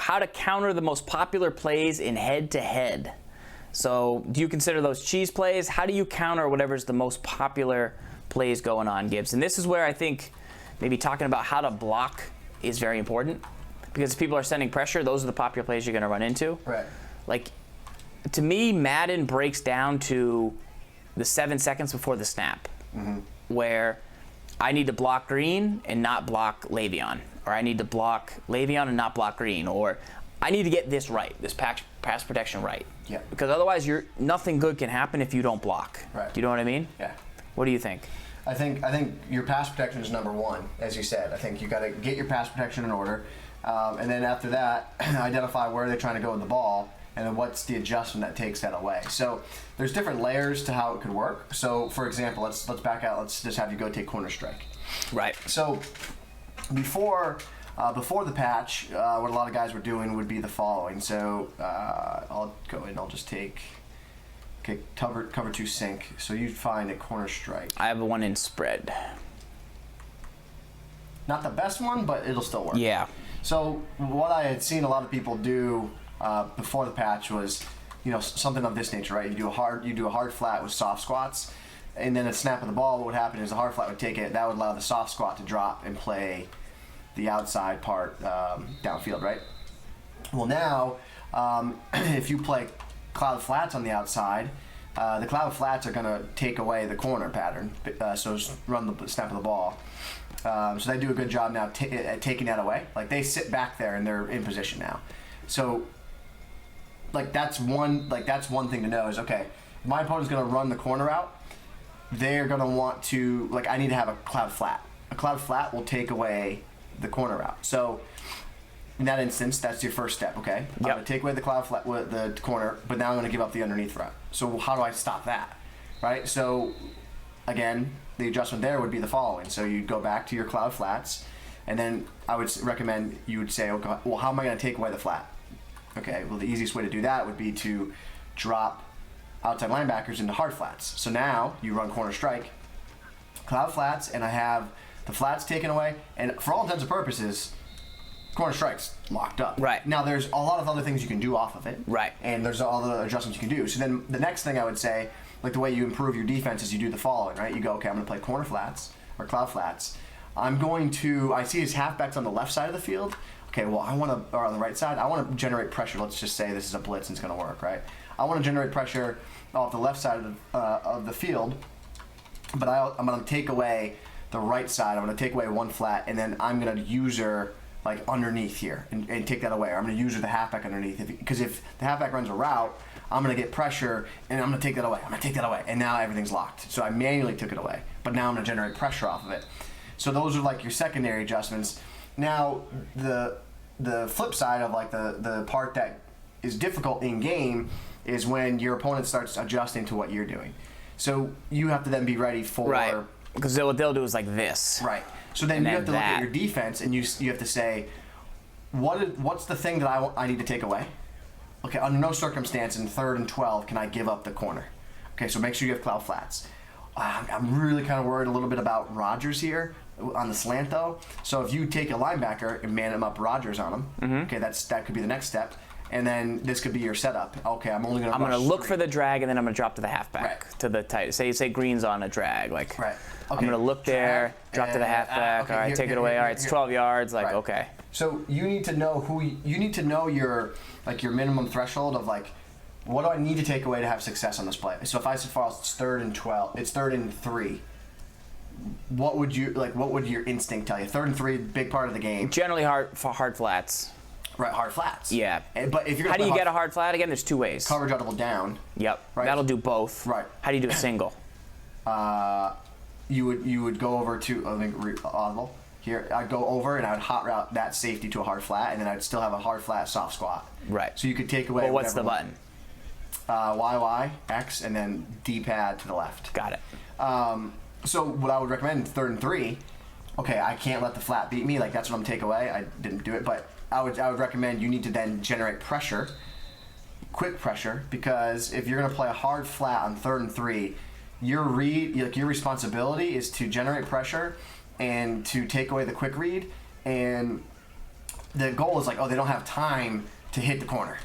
how to counter the most popular plays in head-to-head. So do you consider those cheese plays? How do you counter whatever's the most popular plays going on, Gibbs? And this is where I think maybe talking about how to block is very important, because if people are sending pressure, those are the popular plays you're going to run into. Right. Like, to me, Madden breaks down to the 7 seconds before the snap, where I need to block Green and not block Le'Veon, or I need to block Le'Veon and not block Green, or I need to get this right, this pass protection right. Yeah. Because otherwise, nothing good can happen if you don't block. Right. Do you know what I mean? Yeah. What do you think? I think your pass protection is number one, as you said. I think you got to get your pass protection in order, and then after that, identify where they're trying to go with the ball, and then what's the adjustment that takes that away. So there's different layers to how it could work. So for example, let's back out. Let's just have you go take corner strike. Right. So before the patch, what a lot of guys were doing would be the following. So I'll go and I'll just take. Okay, cover 2 sink. So you'd find a corner strike. I have one in spread. Not the best one, but it'll still work. Yeah. So what I had seen a lot of people do before the patch was, something of this nature, right? You do a hard flat with soft squats, and then a snap of the ball. What would happen is the hard flat would take it. That would allow the soft squat to drop and play the outside part downfield, right? Well, now if you play cloud flats on the outside, the cloud flats are going to take away the corner pattern, so run the snap of the ball. So they do a good job now at taking that away. Like, they sit back there and they're in position now. So that's one thing to know is, okay, if my opponent's going to run the corner out, they're going to want to, I need to have a cloud flat. A cloud flat will take away the corner route. So in that instance, that's your first step, okay? I'm going to take away the cloud flat with the corner, but now I'm going to give up the underneath route. So how do I stop that, right? So again, the adjustment there would be the following. So you'd go back to your cloud flats, and then I would recommend you would say, okay, well, how am I going to take away the flat? Okay, well, the easiest way to do that would be to drop outside linebackers into hard flats. So now you run corner strike, cloud flats, and I have the flats taken away, and for all intents and purposes, corner strike's locked up. Right. Now, there's a lot of other things you can do off of it. Right. And there's all the adjustments you can do. So then the next thing I would say, the way you improve your defense is you do the following, right? You go, okay, I'm going to play corner flats or cloud flats. I see his halfbacks on the left side of the field. Okay, well, or on the right side, I want to generate pressure. Let's just say this is a blitz and it's going to work, right? I want to generate pressure off the left side of the field, but I'm going to take away the right side. I'm going to take away one flat, and then I'm going to user underneath here and take that away. Or I'm going to user the halfback underneath. Because if the halfback runs a route, I'm going to get pressure, and I'm going to take that away. I'm going to take that away, and now everything's locked. So I manually took it away, but now I'm going to generate pressure off of it. So those are your secondary adjustments. Now the flip side of the part that is difficult in game is when your opponent starts adjusting to what you're doing. So you have to then be ready for right. Because what they'll do is like this. Right. So then you have to look at your defense, and you have to say, what's the thing that I need to take away? Okay, under no circumstance in 3rd and 12 can I give up the corner. Okay, so make sure you have cloud flats. I'm really kind of worried a little bit about Rodgers here on the slant, though. So if you take a linebacker and man him up Rodgers on him, okay, that could be the next step. And then this could be your setup. Okay, I'm going to look for the drag, and then I'm going to drop to the halfback, to the tight. Say Green's on a drag, right. Okay. I'm going to look there, drop to the halfback. Okay, all right, take it away. All right, it's 12 yards. Okay. So you need to know your minimum threshold of what do I need to take away to have success on this play. So if I said it's 3rd and 12, it's 3rd and 3. What would your instinct tell you? 3rd and 3, big part of the game. Generally hard flats. Right, hard flats. Yeah. But if you're how do you get a hard flat again? There's 2 ways. Coverage audible down. Yep. Right. That'll do both. Right. How do you do a single? You would go over to audible. Here, I'd go over and I would hot route that safety to a hard flat, and then I'd still have a hard flat soft squat. Right. So you could take away. Well, what's the button? Y, X, and then D-pad to the left. Got it. So what I would recommend, 3rd and 3, okay, I can't let the flat beat me. That's what I'm take away. I didn't do it, but I would recommend you need to then generate pressure, quick pressure, because if you're going to play a hard flat on 3rd and 3, your responsibility is to generate pressure and to take away the quick read, and the goal is like, oh, they don't have time to hit the corner.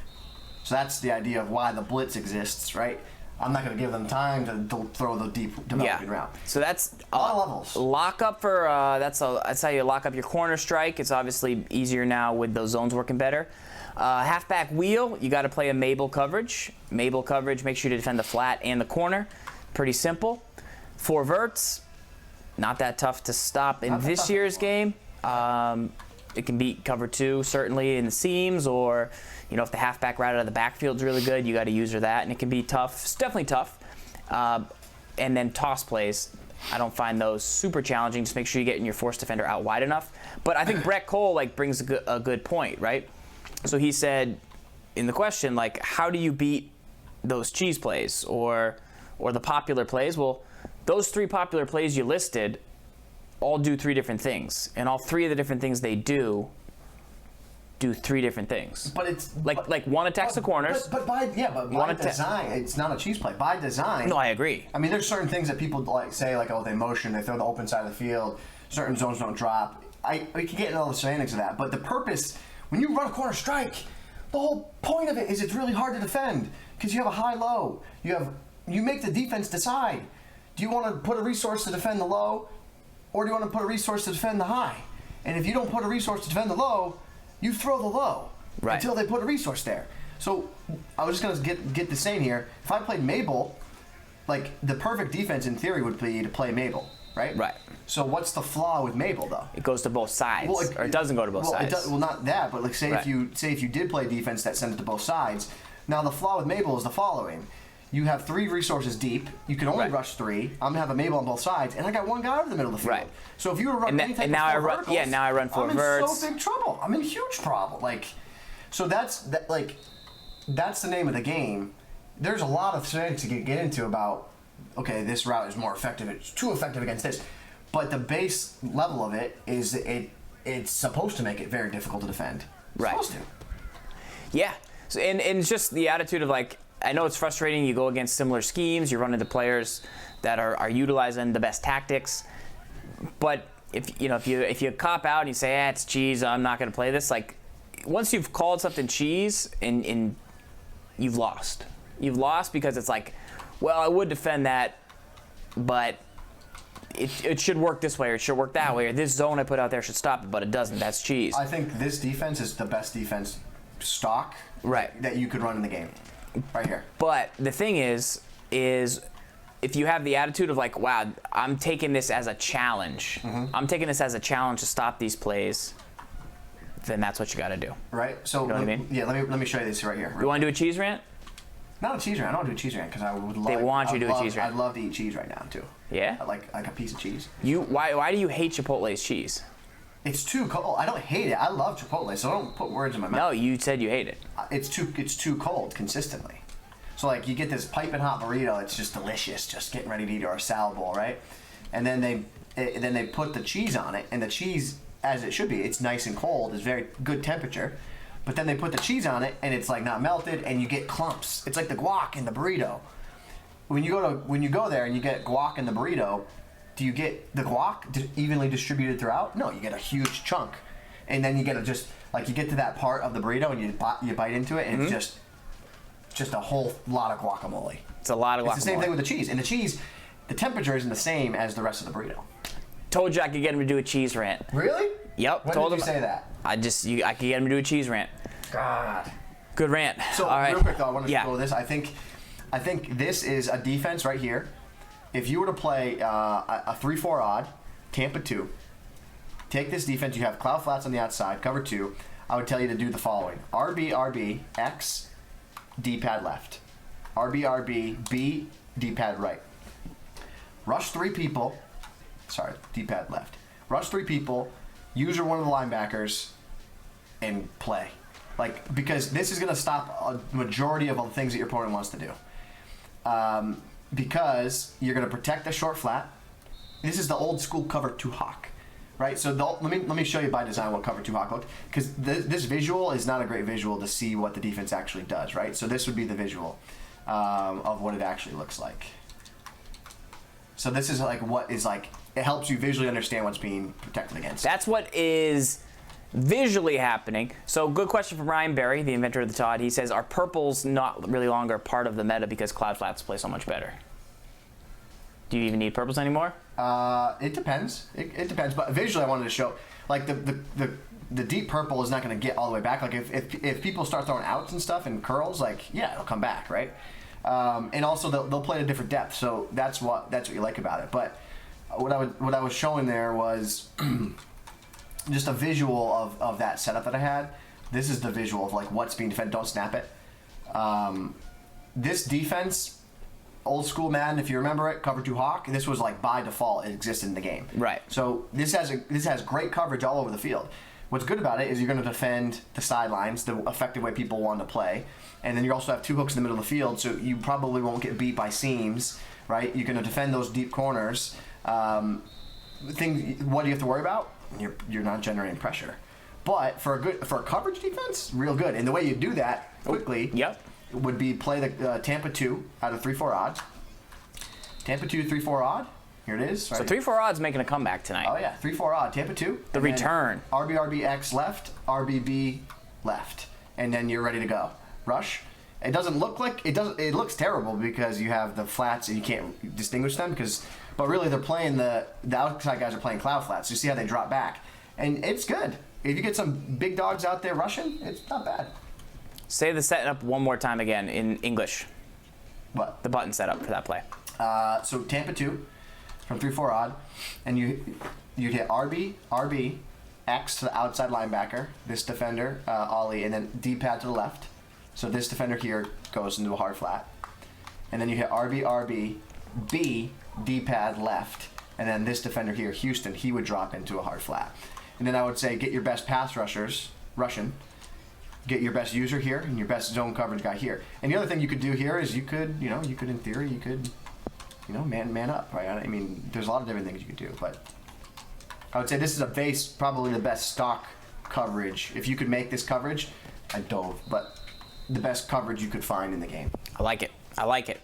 So that's the idea of why the blitz exists, right? I'm not going to give them time to throw the deep developing route. So that's a lot of levels. Lock up for that's how you lock up your corner strike. It's obviously easier now with those zones working better. Halfback wheel, you got to play a Mabel coverage. Mabel coverage makes sure to defend the flat and the corner. Pretty simple. 4 verts, not that tough to stop in this year's game. It can beat cover 2 certainly in the seams, or if the halfback route out of the backfield is really good, you got to use her that, and it can be tough. It's definitely tough. And then toss plays, I don't find those super challenging. Just make sure you're getting your force defender out wide enough. But I think Brett Cole brings a good point, right? So he said in the question, how do you beat those cheese plays or the popular plays? Well, those 3 popular plays you listed all do 3 different things, and all 3 of the different things they do 3 different things. But it's like one attacks the corners. But by design, it's not a cheese play. By design. No, I agree. I mean, there's certain things that people say, oh, they motion, they throw the open side of the field. Certain zones don't drop. We can get into all the semantics of that, but the purpose, when you run a corner strike, the whole point of it is it's really hard to defend because you have a high-low. You make the defense decide. Do you want to put a resource to defend the low, or do you want to put a resource to defend the high? And if you don't put a resource to defend the low, you throw the low until they put a resource there. So I was just going to get the same here. If I played Mabel, the perfect defense in theory would be to play Mabel, right? Right. So what's the flaw with Mabel though? It goes to both sides, or it doesn't go to both sides. Not that, but say if you did play defense that sent it to both sides. Now the flaw with Mabel is the following. You have 3 resources deep. You can only rush 3. I'm gonna have a Mabel on both sides, and I got 1 guy over the middle of the field. Right. So if you were to run anything now with 4 verticals, now I run 4 verts. I'm in so big trouble. I'm in huge problem. So that's the name of the game. There's a lot of semantics to get into about. Okay, this route is more effective. It's too effective against this, but the base level of it is it's supposed to make it very difficult to defend. It's supposed to. Yeah. So, and it's just the attitude of I know it's frustrating. You go against similar schemes. You run into players that are utilizing the best tactics. But if you cop out and you say, it's cheese, I'm not going to play this. Once you've called something cheese, and you've lost. You've lost because it's well, I would defend that, but it should work this way, or it should work that way, or this zone I put out there should stop it, but it doesn't. That's cheese. I think this defense is the best defense stock that you could run in the game. Right here. But the thing is if you have the attitude of wow, I'm taking this as a challenge. Mm-hmm. I'm taking this as a challenge to stop these plays, then that's what you got to do. Right. So what I mean? Yeah. Let me show you this right here. You want to do a cheese rant? Not a cheese rant. I don't want to do a cheese rant because I would love. They want you to do a cheese rant. I'd love to eat cheese right now too. Yeah. Like a piece of cheese. Why do you hate Chipotle's cheese? It's too cold. I don't hate it. I love Chipotle, so don't put words in my mouth. No, you said you hate it. It's too cold consistently. So you get this piping hot burrito. It's just delicious, just getting ready to eat, or a salad bowl, right? And then they put the cheese on it, and the cheese, as it should be, it's nice and cold. It's very good temperature. But then they put the cheese on it, and it's not melted, and you get clumps. It's like the guac in the burrito. When you go there and you get guac in the burrito, do you get the guac evenly distributed throughout? No, you get a huge chunk, and then you get you get to that part of the burrito and you bite into it, and it's just a whole lot of guacamole. It's a lot of guacamole. It's the same thing with the cheese, and the cheese, the temperature isn't the same as the rest of the burrito. Told you I could get him to do a cheese rant. Really? Yep. When did you say that? I could get him to do a cheese rant. God. Good rant. So all right. Real quick though, I want to go this. I think this is a defense right here. If you were to play a 3-4 odd, Tampa 2, take this defense. You have cloud flats on the outside, cover 2. I would tell you to do the following: RB, RB, X, D-pad left. RB, RB, B, D-pad right. Rush 3 people. Sorry, D-pad left. Rush 3 people. Use one of the linebackers and play. Because this is going to stop a majority of all the things that your opponent wants to do. Because you're going to protect the short flat. This is the old school cover 2 hawk, right? So let me show you by design what cover 2 hawk looked, because this visual is not a great visual to see what the defense actually does, right? So this would be the visual of what it actually looks like. So this is what is it helps you visually understand what's being protected against. That's what is visually happening. So good question from Ryan Berry, the inventor of the Todd. He says, are purples not really longer part of the meta because cloud flats play so much better? Do you even need purples anymore? It depends. It depends. But visually, I wanted to show, like, the deep purple is not going to get all the way back. Like, if people start throwing outs and stuff and curls, like, yeah, it'll come back, right? And also they'll play at a different depth, so that's what you like about it. But what I was showing there was just a visual of that setup that I had. This is the visual of like what's being defended. Don't snap it. This defense, old school Madden, if you remember it, cover 2 hawk. This was like by default it existed in the game. Right. So this has great coverage all over the field. What's good about it is you're going to defend the sidelines the effective way people want to play, and then you also have 2 hooks in the middle of the field, so you probably won't get beat by seams, right? You're going to defend those deep corners. What do you have to worry about? You're not generating pressure. But for a coverage defense, real good. And the way you do that quickly would be play the Tampa 2 out of 3-4 odds. Tampa 2, 3-4 odd. Here it is. Right? So 3-4 odds making a comeback tonight. Oh yeah, 3-4 odd. Tampa 2. The return. RBRBX left, RBB left, and then you're ready to go. Rush. It doesn't look like it does. It looks terrible because you have the flats and you can't distinguish them but really they're playing the outside guys are playing cloud flats. You see how they drop back, and it's good. If you get some big dogs out there rushing, it's not bad. Say the setup one more time again in English. What? The button setup for that play. So Tampa 2 from 3-4 odd, and you hit RB, X to the outside linebacker, this defender, ollie, and then D-pad to the left. So this defender here goes into a hard flat. And then you hit RB, B, D-pad left, and then this defender here, Houston, he would drop into a hard flat. And then I would say get your best pass rushers, Russian, get your best user here, and your best zone coverage guy here. And the other thing you could do here is you could in theory, man up, right? I mean, there's a lot of different things you could do, but I would say this is a base, probably the best stock coverage. If you could make this coverage, I dove, but the best coverage you could find in the game. I like it. I like it.